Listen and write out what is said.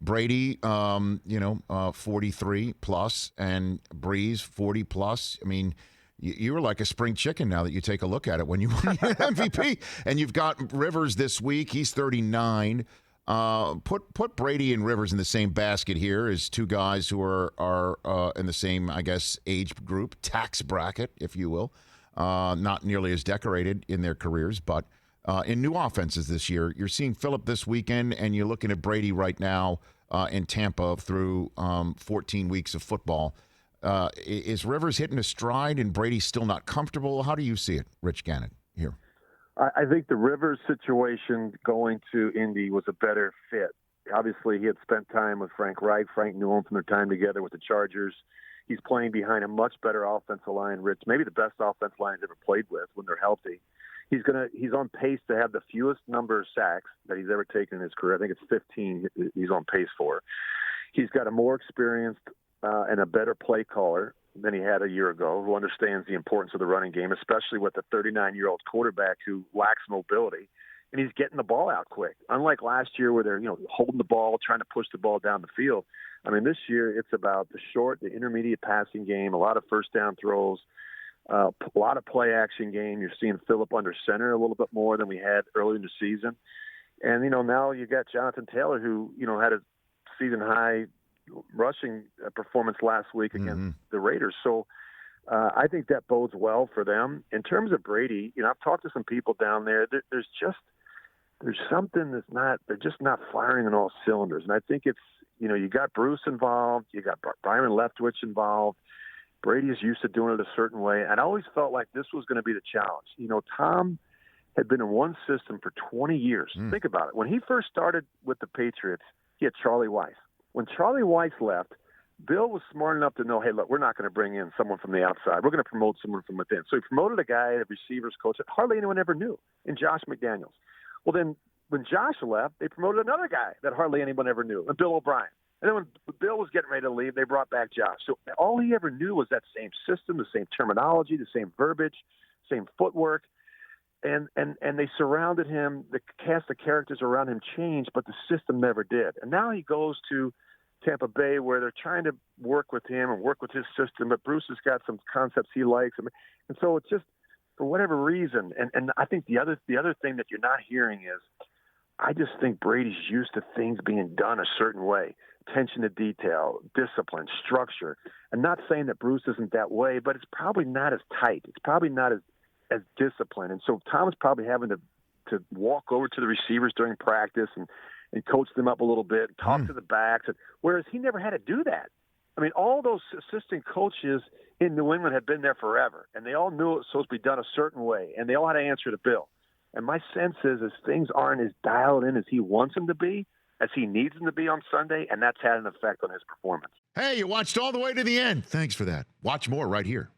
Brady, 43 plus, and Breeze 40 plus. I mean, you were like a spring chicken now that you take a look at it when you won the MVP. And you've got Rivers this week. He's 39. Put Brady and Rivers in the same basket here as two guys who are in the same, I guess, age group, tax bracket, if you will. Not nearly as decorated in their careers, but in new offenses this year. You're seeing Phillip this weekend, and you're looking at Brady right now in Tampa through 14 weeks of football. Is Rivers hitting a stride and Brady still not comfortable? How do you see it, Rich Gannon, here? I think the Rivers situation going to Indy was a better fit. Obviously, he had spent time with Frank Reich. Frank knew him from their time together with the Chargers. He's playing behind a much better offensive line, Rich, maybe the best offensive line he's ever played with when they're healthy. He's on pace to have the fewest number of sacks that he's ever taken in his career. I think it's 15 he's on pace for. He's got a more experienced and a better play caller than he had a year ago, who understands the importance of the running game, especially with a 39-year-old quarterback who lacks mobility, and he's getting the ball out quick. Unlike last year where they're holding the ball, trying to push the ball down the field. I mean, this year it's about the short, the intermediate passing game, a lot of first down throws, a lot of play action game. You're seeing Phillip under center a little bit more than we had early in the season. And, now you got Jonathan Taylor, who, had a season high rushing performance last week against the Raiders. So I think that bodes well for them. In terms of Brady, I've talked to some people down there. There's something they're just not firing on all cylinders. And I think it's, you got Bruce involved, you got Byron Leftwich involved. Brady is used to doing it a certain way. And I always felt like this was going to be the challenge. Tom had been in one system for 20 years. Think about it. When he first started with the Patriots, he had Charlie Weiss. When Charlie Weiss left, Bill was smart enough to know, hey, look, we're not going to bring in someone from the outside. We're going to promote someone from within. So he promoted a guy, a receivers coach that hardly anyone ever knew, in Josh McDaniels. Well, then when Josh left, they promoted another guy that hardly anyone ever knew, Bill O'Brien. And then when Bill was getting ready to leave, they brought back Josh. So all he ever knew was that same system, the same terminology, the same verbiage, same footwork. And they surrounded him. The cast of characters around him changed, but the system never did. And now he goes to Tampa Bay where they're trying to work with him and work with his system, but Bruce has got some concepts he likes. And so it's just, for whatever reason, and I think the other thing that you're not hearing is, I just think Brady's used to things being done a certain way. Attention to detail, discipline, structure. I'm not saying that Bruce isn't that way, but it's probably not as tight. It's probably not as disciplined. And so Tom is probably having to walk over to the receivers during practice and coach them up a little bit, talk to the backs, whereas he never had to do that. I mean, all those assistant coaches in New England had been there forever, and they all knew it was supposed to be done a certain way, and they all had to answer to Bill. And my sense is things aren't as dialed in as he wants them to be, as he needs them to be on Sunday, and that's had an effect on his performance. Hey, you watched all the way to the end. Thanks for that. Watch more right here.